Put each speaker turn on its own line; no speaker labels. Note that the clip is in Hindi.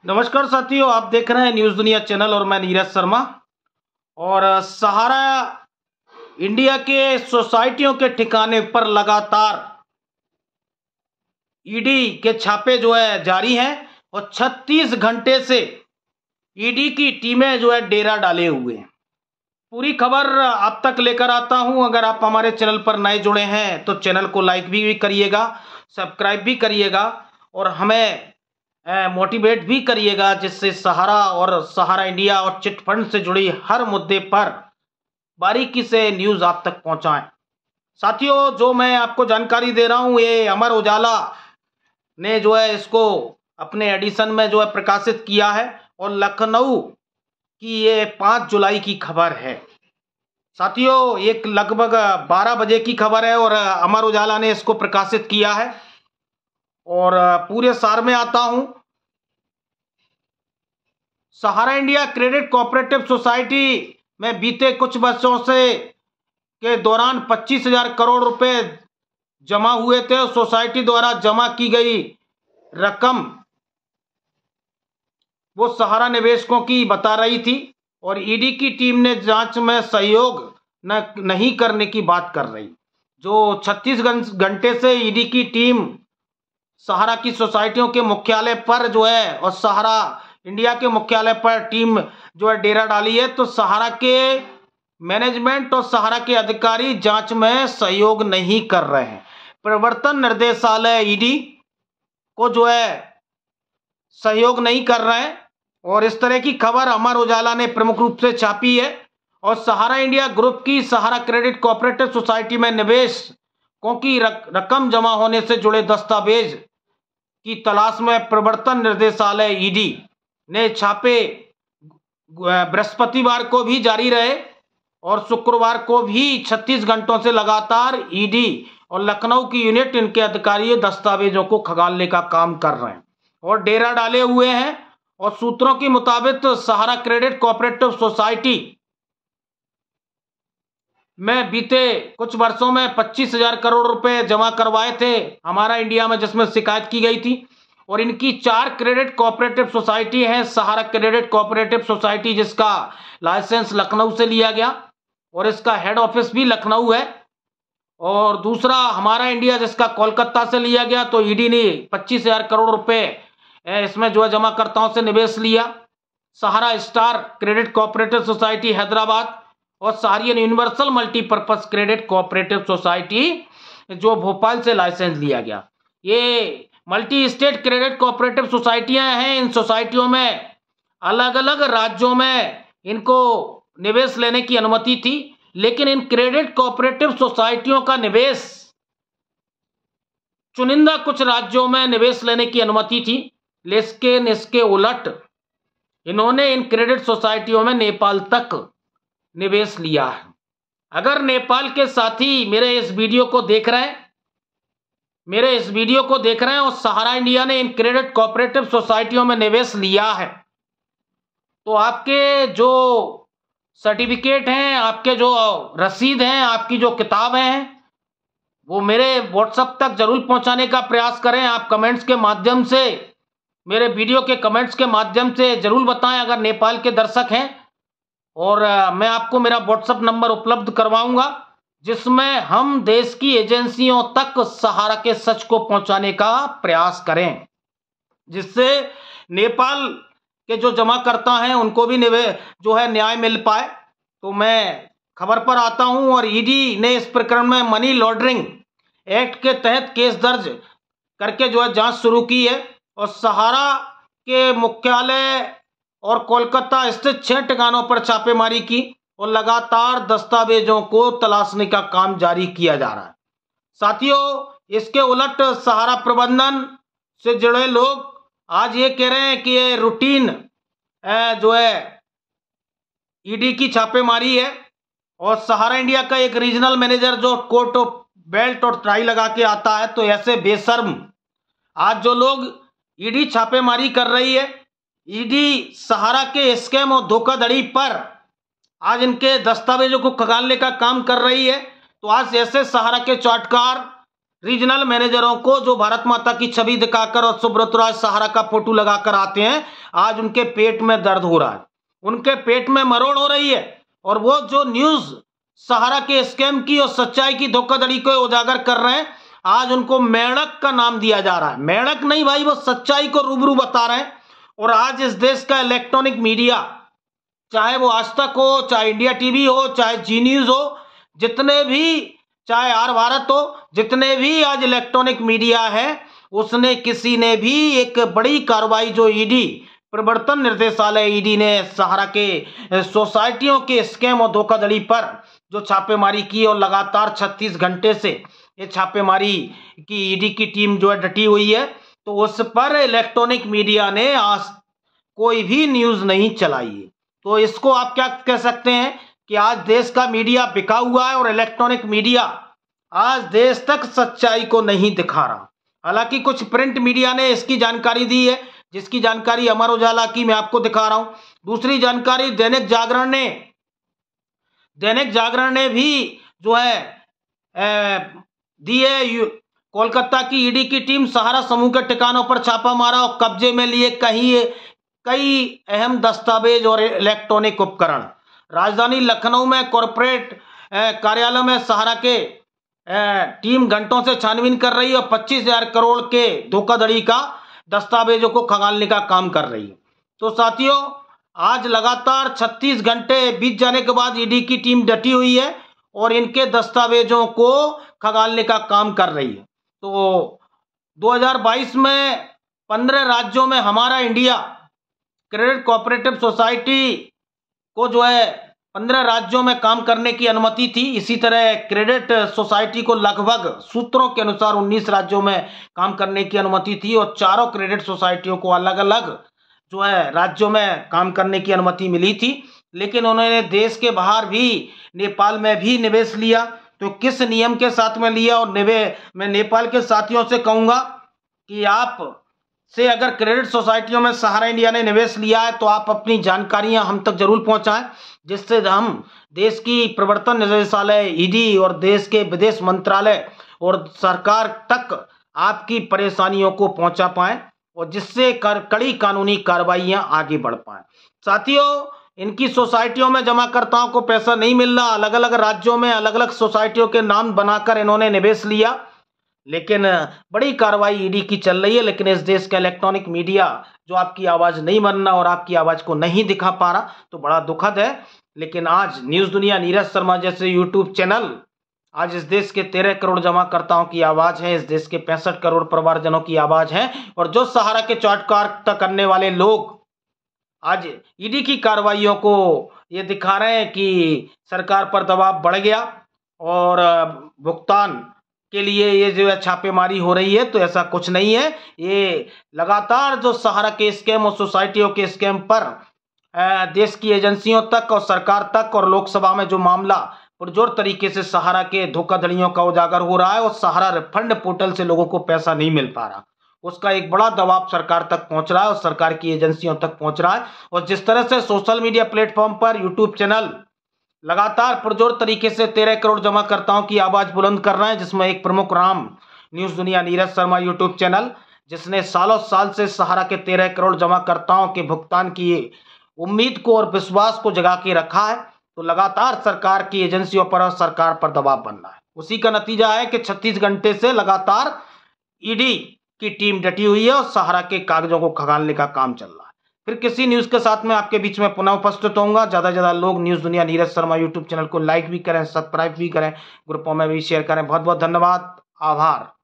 नमस्कार साथियों, आप देख रहे हैं न्यूज़ दुनिया चैनल और मैं नीरज शर्मा। और सहारा इंडिया के सोसाइटियों के ठिकाने पर लगातार ईडी के छापे जारी हैं और 36 घंटे से ईडी की टीमें डेरा डाले हुए हैं। पूरी खबर आप तक लेकर आता हूं। अगर आप हमारे चैनल पर नए जुड़े हैं तो चैनल को लाइक भी करिएगा, सब्सक्राइब भी करिएगा और हमें मोटिवेट भी करिएगा, जिससे सहारा और सहारा इंडिया और चिट फंड से जुड़ी हर मुद्दे पर बारीकी से न्यूज़ आप तक पहुंचाएं। साथियों, जो मैं आपको जानकारी दे रहा हूं, ये अमर उजाला ने इसको अपने एडिशन में प्रकाशित किया है और लखनऊ की ये 5 जुलाई की खबर है। साथियों, एक लगभग 12 बजे की खबर है और अमर उजाला ने इसको प्रकाशित किया है। और पूरे सार में आता हूं। सहारा इंडिया क्रेडिट कोऑपरेटिव सोसाइटी में बीते कुछ वर्षों से के दौरान 25,000 करोड़ रुपए जमा हुए थे। सोसाइटी द्वारा जमा की गई रकम वो सहारा निवेशकों की बता रही थी और ईडी की टीम ने जांच में सहयोग नहीं करने की बात कर रही। जो 36 घंटे से ईडी की टीम सहारा की सोसाइटियों के मुख्यालय पर और सहारा इंडिया के मुख्यालय पर टीम डेरा डाली है, तो सहारा के मैनेजमेंट और सहारा के अधिकारी जांच में सहयोग नहीं कर रहे हैं। प्रवर्तन निर्देशालय ईडी को सहयोग नहीं कर रहे हैं और इस तरह की खबर अमर उजाला ने प्रमुख रूप से छापी है। और सहारा इंडिया ग्रुप की सहारा क्रेडिट कोऑपरेटिव सोसाइटी में निवेशकों की रकम जमा होने से जुड़े दस्तावेज की तलाश में प्रवर्तन निर्देशालय ईडी ने छापे बृहस्पतिवार को भी जारी रहे और शुक्रवार को भी 36 घंटों से लगातार ईडी और लखनऊ की यूनिट इनके अधिकारी दस्तावेजों को खंगालने का काम कर रहे हैं और डेरा डाले हुए हैं। और सूत्रों के मुताबिक सहारा क्रेडिट कोऑपरेटिव सोसाइटी में बीते कुछ वर्षों में 25,000 करोड़ रुपए जमा करवाए थे हमारा इंडिया में, जिसमें शिकायत की गई थी। और इनकी 4 क्रेडिट कोऑपरेटिव सोसाइटी हैं। सहारा क्रेडिट कोऑपरेटिव सोसाइटी, जिसका लाइसेंस लखनऊ से लिया गया और इसका हेड ऑफिस भी लखनऊ है। और दूसरा हमारा इंडिया, जिसका कोलकाता से लिया गया। तो ईडी ने 25,000 करोड़ रुपए इसमें जमाकर्ताओं से निवेश लिया। Sahara star credit cooperative society Hyderabad और Saharayan universal multipurpose credit cooperative society जो भोपाल से लाइसेंस लिया गया। ये मल्टी स्टेट क्रेडिट कोऑपरेटिव सोसाइटियां हैं। इन सोसाइटियों में अलग अलग राज्यों में इनको निवेश लेने की अनुमति थी, लेकिन इन क्रेडिट कोऑपरेटिव सोसाइटियों का निवेश चुनिंदा कुछ राज्यों में निवेश लेने की अनुमति थी, लेकिन इसके उलट इन्होंने इन क्रेडिट सोसाइटियों में नेपाल तक निवेश लिया है। अगर नेपाल के साथी मेरे इस वीडियो को देख रहे हैं और सहारा इंडिया ने इन क्रेडिट कोऑपरेटिव सोसाइटियों में निवेश लिया है, तो आपके जो सर्टिफिकेट हैं, आपके जो रसीद हैं, आपकी जो किताबें हैं, वो मेरे व्हाट्सएप तक जरूर पहुंचाने का प्रयास करें। आप कमेंट्स के माध्यम से, मेरे वीडियो के कमेंट्स के माध्यम से जरूर बताएं अगर नेपाल के दर्शक हैं। और मैं आपको मेरा व्हाट्सएप नंबर उपलब्ध करवाऊंगा, जिसमें हम देश की एजेंसियों तक सहारा के सच को पहुंचाने का प्रयास करें, जिससे नेपाल के जो जमाकर्ता हैं उनको भी न्याय मिल पाए। तो मैं खबर पर आता हूं। और ईडी ने इस प्रकरण में मनी लॉन्ड्रिंग एक्ट के तहत केस दर्ज करके जांच शुरू की है और सहारा के मुख्यालय और कोलकाता स्थित 6 ठिकानों पर छापेमारी की और लगातार दस्तावेजों को तलाशने का काम जारी किया जा रहा है। साथियों, इसके उलट सहारा प्रबंधन से जुड़े लोग आज ये कह रहे हैं कि ये रूटीन ईडी की छापेमारी है और सहारा इंडिया का एक रीजनल मैनेजर जो कोट ऑफ बेल्ट और टाई लगा के आता है, तो ऐसे बेशर्म आज जो लोग ईडी छापेमारी कर रही है, ईडी सहारा के स्कैम और धोखाधड़ी पर आज इनके दस्तावेजों को खंगालने का काम कर रही है, तो आज ऐसे सहारा के चार्टकार रीजनल मैनेजरों को जो भारत माता की छवि दिखाकर और सुब्रत राज सहारा का फोटो लगाकर आते हैं, आज उनके पेट में दर्द हो रहा है, उनके पेट में मरोड़ हो रही है। और वो जो न्यूज सहारा के स्कैम की और सच्चाई की धोखाधड़ी को उजागर कर रहे हैं, आज उनको मेंढक का नाम दिया जा रहा है। मेंढक नहीं भाई, वो सच्चाई को रूबरू बता रहे हैं। और आज इस देश का इलेक्ट्रॉनिक मीडिया, चाहे वो आज तक हो, चाहे इंडिया टीवी हो, चाहे जी न्यूज हो, जितने भी, चाहे आर भारत हो, जितने भी आज इलेक्ट्रॉनिक मीडिया है, उसने किसी ने भी एक बड़ी कार्रवाई जो ईडी प्रवर्तन निर्देशालय ईडी ने सहारा के सोसाइटियों के स्कैम और धोखाधड़ी पर जो छापेमारी की, और लगातार 36 घंटे से ये छापेमारी की ईडी की टीम जो है डटी हुई है, तो उस पर इलेक्ट्रॉनिक मीडिया ने आज कोई भी न्यूज नहीं चलाई है। तो इसको आप क्या कह सकते हैं कि आज देश का मीडिया बिका हुआ है और इलेक्ट्रॉनिक मीडिया आज देश तक सच्चाई को नहीं दिखा रहा। हालांकि कुछ प्रिंट मीडिया ने इसकी जानकारी दी है, जिसकी जानकारी अमर उजाला की मैं आपको दिखा रहा हूं। दूसरी जानकारी दैनिक जागरण ने भी जो है दी है। कोलकाता की ईडी की टीम सहारा समूह के ठिकानों पर छापा मारा और कब्जे में लिए कई अहम दस्तावेज और इलेक्ट्रॉनिक उपकरण। राजधानी लखनऊ में कॉरपोरेट कार्यालय में सहारा के टीम घंटों से छानबीन कर रही है और 25,000 करोड़ के धोखाधड़ी का दस्तावेजों को खंगालने का काम कर रही है। तो साथियों, आज लगातार 36 घंटे बीत जाने के बाद ईडी की टीम डटी हुई है और इनके दस्तावेजों को खंगालने का काम कर रही है। तो 2022 में 15 राज्यों में हमारा इंडिया क्रेडिट कोऑपरेटिव सोसाइटी को जो है 15 राज्यों में काम करने की अनुमति थी। इसी तरह क्रेडिट सोसाइटी को लगभग सूत्रों के अनुसार 19 राज्यों में काम करने की अनुमति थी और चारों क्रेडिट सोसाइटियों को अलग अलग जो है राज्यों में काम करने की अनुमति मिली थी। लेकिन उन्होंने देश के बाहर भी, नेपाल में भी निवेश लिया। तो किस नियम के साथ में लिया, और मैं नेपाल के साथियों से कहूंगा कि आप से अगर क्रेडिट सोसाइटियों में सहारा इंडिया ने निवेश लिया है तो आप अपनी जानकारियां हम तक जरूर पहुंचाएं, जिससे हम देश की प्रवर्तन निदेशालय ईडी और देश के विदेश मंत्रालय और सरकार तक आपकी परेशानियों को पहुंचा पाएं और जिससे कड़ी कानूनी कार्रवाइयां आगे बढ़ पाएं। साथियों, इनकी सोसाइटियों में जमाकर्ताओं को पैसा नहीं मिल रहा। अलग अलग राज्यों में अलग अलग सोसाइटियों के नाम बनाकर इन्होंने निवेश लिया, लेकिन बड़ी कार्रवाई ईडी की चल रही है। लेकिन इस देश का इलेक्ट्रॉनिक मीडिया जो आपकी आवाज नहीं बन रहा और आपकी आवाज को नहीं दिखा पा रहा, तो बड़ा दुखद है। लेकिन आज न्यूज दुनिया, नीरज शर्मा जैसे यूट्यूब चैनल आज इस देश के 13 करोड़ जमाकर्ताओं की आवाज है, इस देश के 65 करोड़ परिवारजनों की आवाज है। और जो सहारा के चौटकार करने वाले लोग आज ईडी की कार्रवाइयों को ये दिखा रहे हैं कि सरकार पर दबाव बढ़ गया और भुगतान के लिए ये जो है छापेमारी हो रही है, तो ऐसा कुछ नहीं है। ये लगातार जो सहारा के स्कैम और सोसाइटियों के स्कैम पर देश की एजेंसियों तक और सरकार तक और लोकसभा में जो मामला पुरजोर तरीके से सहारा के धोखाधड़ियों का उजागर हो रहा है और सहारा रिफंड पोर्टल से लोगों को पैसा नहीं मिल पा रहा, उसका एक बड़ा दबाव सरकार तक पहुंच रहा है और सरकार की एजेंसियों तक पहुंच रहा है। और जिस तरह से सोशल मीडिया प्लेटफॉर्म पर यूट्यूब चैनल लगातार पुरजोर तरीके से 13 करोड़ जमाकर्ताओं की आवाज बुलंद कर रहे हैं, जिसमें एक प्रमुख नाम न्यूज दुनिया नीरज शर्मा यूट्यूब चैनल, जिसने सालों साल से सहारा के 13 करोड़ जमाकर्ताओं के भुगतान की उम्मीद को और विश्वास को जगा के रखा है। तो लगातार सरकार की एजेंसियों पर और सरकार पर दबाव बन रहा है। उसी का नतीजा है कि 36 घंटे से लगातार ईडी की टीम डटी हुई है और सहारा के कागजों को खंगालने का काम चल रहा है। फिर किसी न्यूज के साथ में आपके बीच में पुनः उपस्थित होऊंगा। ज्यादा से ज्यादा लोग न्यूज दुनिया नीरज शर्मा यूट्यूब चैनल को लाइक भी करें, सब्सक्राइब भी करें, ग्रुपों में भी शेयर करें। बहुत बहुत धन्यवाद, आभार।